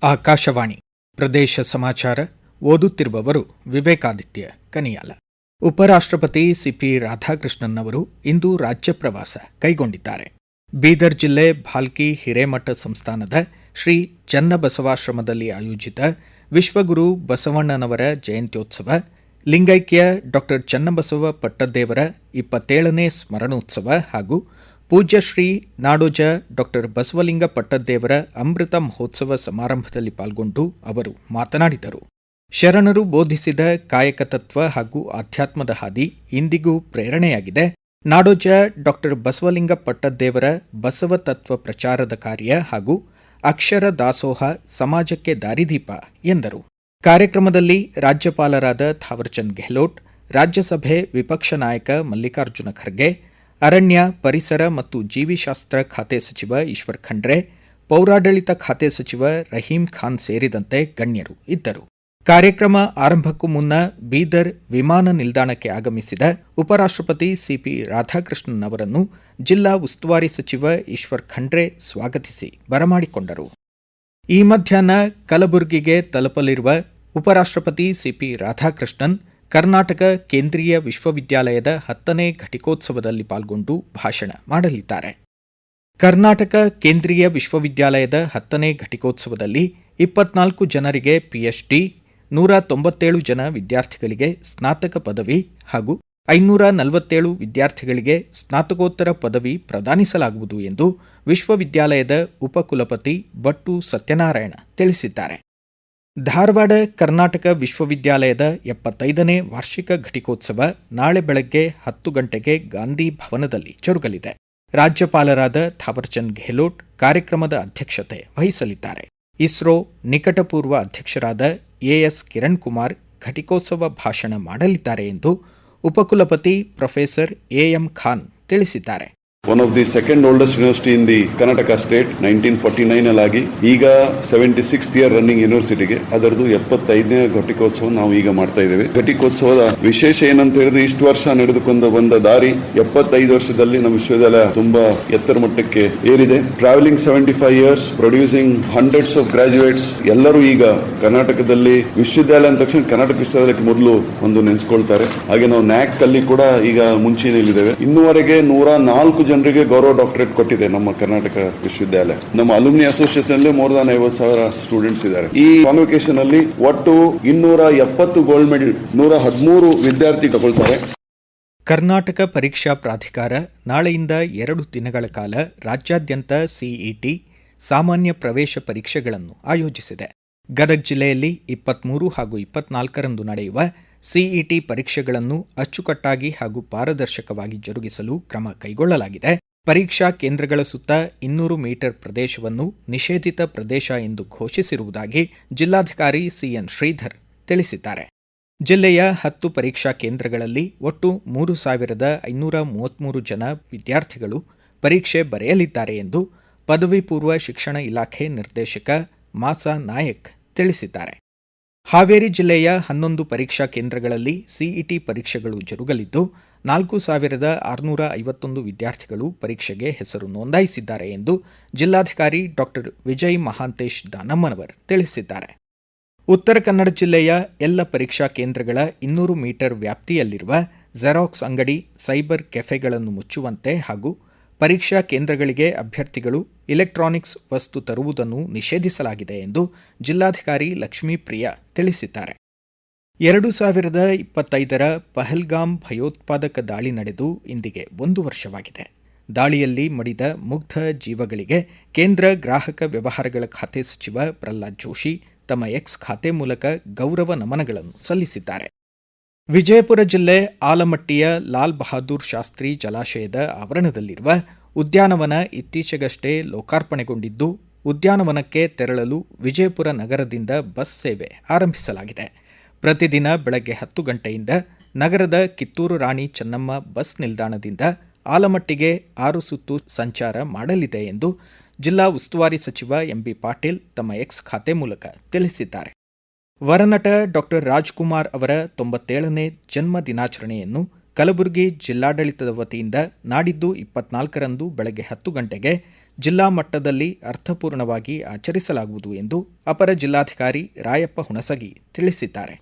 ಆಕಾಶವಾಣಿ ಪ್ರದೇಶ ಸಮಾಚಾರ ಓದುತ್ತಿರುವವರು ವಿವೇಕಾದಿತ್ಯ ಕನಿಯಾಲ. ಉಪರಾಷ್ಟ್ರಪತಿ ಸಿಪಿ ರಾಧಾಕೃಷ್ಣನ್ ಅವರು ಇಂದು ರಾಜ್ಯ ಪ್ರವಾಸ ಕೈಗೊಂಡಿದ್ದಾರೆ. ಬೀದರ್ ಜಿಲ್ಲೆ ಭಾಲ್ಕಿ ಹಿರೇಮಠ ಸಂಸ್ಥಾನದ ಶ್ರೀ ಚನ್ನಬಸವಾಶ್ರಮದಲ್ಲಿ ಆಯೋಜಿತ ವಿಶ್ವಗುರು ಬಸವಣ್ಣನವರ ಜಯಂತ್ಯೋತ್ಸವ, ಲಿಂಗೈಕ್ಯ ಡಾ ಚನ್ನಬಸವ ಪಟ್ಟದ್ದೇವರ 27ನೇ ಸ್ಮರಣೋತ್ಸವ ಹಾಗೂ ಪೂಜ್ಯ ಶ್ರೀ ನಾಡೋಜ ಡಾ ಬಸವಲಿಂಗ ಪಟ್ಟದ್ದೇವರ ಅಮೃತ ಮಹೋತ್ಸವ ಸಮಾರಂಭದಲ್ಲಿ ಪಾಲ್ಗೊಂಡು ಅವರು ಮಾತನಾಡಿದರು. ಶರಣರು ಬೋಧಿಸಿದ ಕಾಯಕ ತತ್ವ ಹಾಗೂ ಆಧ್ಯಾತ್ಮದ ಹಾದಿ ಇಂದಿಗೂ ಪ್ರೇರಣೆಯಾಗಿದೆ. ನಾಡೋಜ ಡಾ ಬಸವಲಿಂಗ ಪಟ್ಟದ್ದೇವರ ಬಸವ ತತ್ವ ಪ್ರಚಾರದ ಕಾರ್ಯ ಹಾಗೂ ಅಕ್ಷರ ದಾಸೋಹ ಸಮಾಜಕ್ಕೆ ದಾರಿದೀಪ ಎಂದರು. ಕಾರ್ಯಕ್ರಮದಲ್ಲಿ ರಾಜ್ಯಪಾಲರಾದ ಥಾವರ್ಚಂದ್ ಗೆಹ್ಲೋಟ್, ರಾಜ್ಯಸಭೆ ವಿಪಕ್ಷ ನಾಯಕ ಮಲ್ಲಿಕಾರ್ಜುನ ಖರ್ಗೆ, ಅರಣ್ಯ, ಪರಿಸರ ಮತ್ತು ಜೀವಿಶಾಸ್ತ್ರ ಖಾತೆ ಸಚಿವ ಈಶ್ವರ್ ಖಂಡ್ರೆ, ಪೌರಾಡಳಿತ ಖಾತೆ ಸಚಿವ ರಹೀಂ ಖಾನ್ ಸೇರಿದಂತೆ ಗಣ್ಯರು ಇದ್ದರು. ಕಾರ್ಯಕ್ರಮ ಆರಂಭಕ್ಕೂ ಮುನ್ನ ಬೀದರ್ ವಿಮಾನ ನಿಲ್ದಾಣಕ್ಕೆ ಆಗಮಿಸಿದ ಉಪರಾಷ್ಟ್ರಪತಿ ಸಿಪಿ ರಾಧಾಕೃಷ್ಣನ್ ಅವರನ್ನು ಜಿಲ್ಲಾ ಉಸ್ತುವಾರಿ ಸಚಿವ ಈಶ್ವರ್ ಖಂಡ್ರೆ ಸ್ವಾಗತಿಸಿ ಬರಮಾಡಿಕೊಂಡರು. ಈ ಮಧ್ಯಾಹ್ನ ಕಲಬುರಗಿಗೆ ತಲುಪಲಿರುವ ಉಪರಾಷ್ಟ್ರಪತಿ ಸಿಪಿ ರಾಧಾಕೃಷ್ಣನ್ ಕರ್ನಾಟಕ ಕೇಂದ್ರೀಯ ವಿಶ್ವವಿದ್ಯಾಲಯದ 10ನೇ ಘಟಿಕೋತ್ಸವದಲ್ಲಿ ಪಾಲ್ಗೊಂಡು ಭಾಷಣ ಮಾಡಲಿದ್ದಾರೆ. ಕರ್ನಾಟಕ ಕೇಂದ್ರೀಯ ವಿಶ್ವವಿದ್ಯಾಲಯದ 10ನೇ ಘಟಿಕೋತ್ಸವದಲ್ಲಿ 24 ಜನರಿಗೆ ಪಿಎಚ್ಡಿ, 197 ಜನ ವಿದ್ಯಾರ್ಥಿಗಳಿಗೆ ಸ್ನಾತಕ ಪದವಿ ಹಾಗೂ 547 ವಿದ್ಯಾರ್ಥಿಗಳಿಗೆ ಸ್ನಾತಕೋತ್ತರ ಪದವಿ ಪ್ರದಾನಿಸಲಾಗುವುದು ಎಂದು ವಿಶ್ವವಿದ್ಯಾಲಯದ ಉಪಕುಲಪತಿ ಬಟ್ಟು ಸತ್ಯನಾರಾಯಣ ತಿಳಿಸಿದ್ದಾರೆ. ಧಾರವಾಡ ಕರ್ನಾಟಕ ವಿಶ್ವವಿದ್ಯಾಲಯದ 75ನೇ ವಾರ್ಷಿಕ ಘಟಿಕೋತ್ಸವ ನಾಳೆ ಬೆಳಗ್ಗೆ 10 ಗಂಟೆಗೆ ಗಾಂಧಿ ಭವನದಲ್ಲಿ ಜರುಗಲಿದೆ. ರಾಜ್ಯಪಾಲರಾದ ಥಾವರ್ಚಂದ್ ಗೆಹ್ಲೋಟ್ ಕಾರ್ಯಕ್ರಮದ ಅಧ್ಯಕ್ಷತೆ ವಹಿಸಲಿದ್ದಾರೆ. ಇಸ್ರೋ ನಿಕಟಪೂರ್ವ ಅಧ್ಯಕ್ಷರಾದ ಎಎಸ್ ಕಿರಣ್ ಕುಮಾರ್ ಘಟಿಕೋತ್ಸವ ಭಾಷಣ ಮಾಡಲಿದ್ದಾರೆ ಎಂದು ಉಪಕುಲಪತಿ ಪ್ರೊಫೆಸರ್ ಎಎಂ ಖಾನ್ ತಿಳಿಸಿದ್ದಾರೆ. One of the second oldest university in the Karnataka state, 1949 ಅಲ್ಲಾಗಿ ಈಗ 76th year ರನ್ನಿಂಗ್ ಯೂನಿವರ್ಸಿಟಿಗೆ ಅದರದು 75ನೇ ಘಟಿಕೋತ್ಸವ ನಾವು ಈಗ ಮಾಡ್ತಾ ಇದ್ದೇವೆ. ಘಟಿಕೋತ್ಸವದ ವಿಶೇಷ ಏನಂತ ಹೇಳಿದ್ರೆ ಇಷ್ಟು ವರ್ಷ ನಡೆದುಕೊಂಡು ಬಂದ ದಾರಿ 75 ವರ್ಷದಲ್ಲಿ ನಮ್ಮ ವಿಶ್ವವಿದ್ಯಾಲಯ ತುಂಬಾ ಎತ್ತರ ಮಟ್ಟಕ್ಕೆ ಏರಿದೆ. Travelling 75 years, producing hundreds of graduates. ಎಲ್ಲರೂ ಈಗ ಕರ್ನಾಟಕದಲ್ಲಿ ವಿಶ್ವವಿದ್ಯಾಲಯ ಅಂದ ತಕ್ಷಣ ಕರ್ನಾಟಕ ವಿಶ್ವವಿದ್ಯಾಲಯಕ್ಕೆ ಮೊದಲು ಒಂದು ನೆನೆಸ್ಕೊಳ್ತಾರೆ. ಹಾಗೆ ನಾವು ನ್ಯಾಕ್ ಅಲ್ಲಿ ಕೂಡ ಈಗ ಮುಂಚೂಣಿಯಲ್ಲಿದ್ದೇವೆ. ಇನ್ನೂವರೆಗೆ 104 ಜನರಿಗೆ ಗೌರವ ಡಾಕ್ಟರೇಟ್ ಕೊಟ್ಟಿದೆ ನಮ್ಮ ಕರ್ನಾಟಕ ವಿಶ್ವವಿದ್ಯಾಲಯ. ನಮ್ಮ ಅಲುಮಿನಿ ಅಸೋಸಿಯೇಷನ್ ಅಲ್ಲಿ more than 50,000 ಸ್ಟೂಡೆಂಟ್ಸ್ ಇದ್ದಾರೆ. ಈ ಕಾನ್ವೊಕೇಶನ್ ಅಲ್ಲಿ ಒಟ್ಟು 270 ಗೋಲ್ಡ್ ಮೆಡಲ್ 113 ವಿದ್ಯಾರ್ಥಿ ತಗೊಳ್ತಾರೆ. ಕರ್ನಾಟಕ ಪರೀಕ್ಷಾ ಪ್ರಾಧಿಕಾರ ನಾಳೆಯಿಂದ 2 ದಿನಗಳ ಕಾಲ ರಾಜ್ಯಾದ್ಯಂತ ಸಿಇಟಿ ಸಾಮಾನ್ಯ ಪ್ರವೇಶ ಪರೀಕ್ಷೆಗಳನ್ನು ಆಯೋಜಿಸಿದೆ. ಗದಗ ಜಿಲ್ಲೆಯಲ್ಲಿ 23 ಹಾಗೂ 24ರಂದು ನಡೆಯುವ ಸಿಇಟಿ ಪರೀಕ್ಷೆಗಳನ್ನು ಅಚ್ಚುಕಟ್ಟಾಗಿ ಹಾಗೂ ಪಾರದರ್ಶಕವಾಗಿ ಜರುಗಿಸಲು ಕ್ರಮ ಕೈಗೊಳ್ಳಲಾಗಿದೆ. ಪರೀಕ್ಷಾ ಕೇಂದ್ರಗಳ ಸುತ್ತ 200 ಮೀಟರ್ ಪ್ರದೇಶವನ್ನು ನಿಷೇಧಿತ ಪ್ರದೇಶ ಎಂದು ಘೋಷಿಸಿರುವುದಾಗಿ ಜಿಲ್ಲಾಧಿಕಾರಿ ಸಿಎನ್ ಶ್ರೀಧರ್ ತಿಳಿಸಿದ್ದಾರೆ. ಜಿಲ್ಲೆಯ 10 ಪರೀಕ್ಷಾ ಕೇಂದ್ರಗಳಲ್ಲಿ ಒಟ್ಟು 3,533 ಜನ ವಿದ್ಯಾರ್ಥಿಗಳು ಪರೀಕ್ಷೆ ಬರೆಯಲಿದ್ದಾರೆ ಎಂದು ಪದವಿ ಪೂರ್ವ ಶಿಕ್ಷಣ ಇಲಾಖೆ ನಿರ್ದೇಶಕ ಮಾಸಾ ನಾಯಕ್ ತಿಳಿಸಿದ್ದಾರೆ. ಹಾವೇರಿ ಜಿಲ್ಲೆಯ 11 ಪರೀಕ್ಷಾ ಕೇಂದ್ರಗಳಲ್ಲಿ ಸಿಇಟಿ ಪರೀಕ್ಷೆಗಳು ಜರುಗಲಿದ್ದು 4,651 ವಿದ್ಯಾರ್ಥಿಗಳು ಪರೀಕ್ಷೆಗೆ ಹೆಸರು ನೋಂದಾಯಿಸಿದ್ದಾರೆ ಎಂದು ಜಿಲ್ಲಾಧಿಕಾರಿ ಡಾ ವಿಜಯ್ ಮಹಾಂತೇಶ್ ದಾನಮ್ಮನವರ್ ತಿಳಿಸಿದ್ದಾರೆ. ಉತ್ತರ ಕನ್ನಡ ಜಿಲ್ಲೆಯ ಎಲ್ಲ ಪರೀಕ್ಷಾ ಕೇಂದ್ರಗಳ 200 ಮೀಟರ್ ವ್ಯಾಪ್ತಿಯಲ್ಲಿರುವ ಜೆರಾಕ್ಸ್ ಅಂಗಡಿ, ಸೈಬರ್ ಕೆಫೆಗಳನ್ನು ಮುಚ್ಚುವಂತೆ ಹಾಗೂ ಪರೀಕ್ಷಾ ಕೇಂದ್ರಗಳಿಗೆ ಅಭ್ಯರ್ಥಿಗಳು ಇಲೆಕ್ಟ್ರಾನಿಕ್ಸ್ ವಸ್ತು ತರುವುದನ್ನು ನಿಷೇಧಿಸಲಾಗಿದೆ ಎಂದು ಜಿಲ್ಲಾಧಿಕಾರಿ ಲಕ್ಷ್ಮೀಪ್ರಿಯಾ ತಿಳಿಸಿದ್ದಾರೆ. 2025ರ ಪಹಲ್ಗಾಮ್ ಭಯೋತ್ಪಾದಕ ದಾಳಿ ನಡೆದು ಇಂದಿಗೆ 1 ವರ್ಷವಾಗಿದೆ. ದಾಳಿಯಲ್ಲಿ ಮಡಿದ ಮುಗ್ಧ ಜೀವಗಳಿಗೆ ಕೇಂದ್ರ ಗ್ರಾಹಕ ವ್ಯವಹಾರಗಳ ಖಾತೆ ಸಚಿವ ಪ್ರಹ್ಲಾದ್ ಜೋಶಿ ತಮ್ಮ ಎಕ್ಸ್ ಖಾತೆ ಮೂಲಕ ಗೌರವ ನಮನಗಳನ್ನು ಸಲ್ಲಿಸಿದ್ದಾರೆ. ವಿಜಯಪುರ ಜಿಲ್ಲೆ ಆಲಮಟ್ಟಿಯ ಲಾಲ್ ಬಹಾದೂರ್ ಶಾಸ್ತ್ರಿ ಜಲಾಶಯದ ಆವರಣದಲ್ಲಿರುವ ಉದ್ಯಾನವನ ಇತ್ತೀಚೆಗಷ್ಟೇ ಲೋಕಾರ್ಪಣೆಗೊಂಡಿದ್ದು, ಉದ್ಯಾನವನಕ್ಕೆ ತೆರಳಲು ವಿಜಯಪುರ ನಗರದಿಂದ ಬಸ್ ಸೇವೆ ಆರಂಭಿಸಲಾಗಿದೆ. ಪ್ರತಿದಿನ ಬೆಳಗ್ಗೆ 10 ಗಂಟೆಯಿಂದ ನಗರದ ಕಿತ್ತೂರು ರಾಣಿ ಚೆನ್ನಮ್ಮ ಬಸ್ ನಿಲ್ದಾಣದಿಂದ ಆಲಮಟ್ಟಿಗೆ 6 ಸುತ್ತು ಸಂಚಾರ ಮಾಡಲಿದೆ ಎಂದು ಜಿಲ್ಲಾ ಉಸ್ತುವಾರಿ ಸಚಿವ ಎಂಬಿ ಪಾಟೀಲ್ ತಮ್ಮ ಎಕ್ಸ್ ಖಾತೆ ಮೂಲಕ ತಿಳಿಸಿದ್ದಾರೆ. ವರನಟ ಡಾ ರಾಜ್ಕುಮಾರ್ ಅವರ 97ನೇ ಜನ್ಮ ದಿನಾಚರಣೆಯನ್ನು ಕಲಬುರಗಿ ಜಿಲ್ಲಾಡಳಿತದ ವತಿಯಿಂದ ನಾಡಿದ್ದು 24ರಂದು ಬೆಳಗ್ಗೆ 10 ಗಂಟೆಗೆ ಜಿಲ್ಲಾ ಮಟ್ಟದಲ್ಲಿ ಅರ್ಥಪೂರ್ಣವಾಗಿ ಆಚರಿಸಲಾಗುವುದು ಎಂದು ಅಪರ ಜಿಲ್ಲಾಧಿಕಾರಿ ರಾಯಪ್ಪ ಹುಣಸಗಿ ತಿಳಿಸಿದ್ದಾರೆ.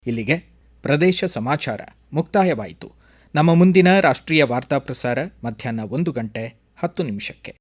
ಇಲ್ಲಿಗೆ ಪ್ರದೇಶ ಸಮಾಚಾರ ಮುಕ್ತಾಯವಾಯಿತು. ನಮ್ಮ ಮುಂದಿನ ರಾಷ್ಟ್ರೀಯ ವಾರ್ತಾ ಪ್ರಸಾರ ಮಧ್ಯಾಹ್ನ 1:10 ನಿಮಿಷಕ್ಕೆ.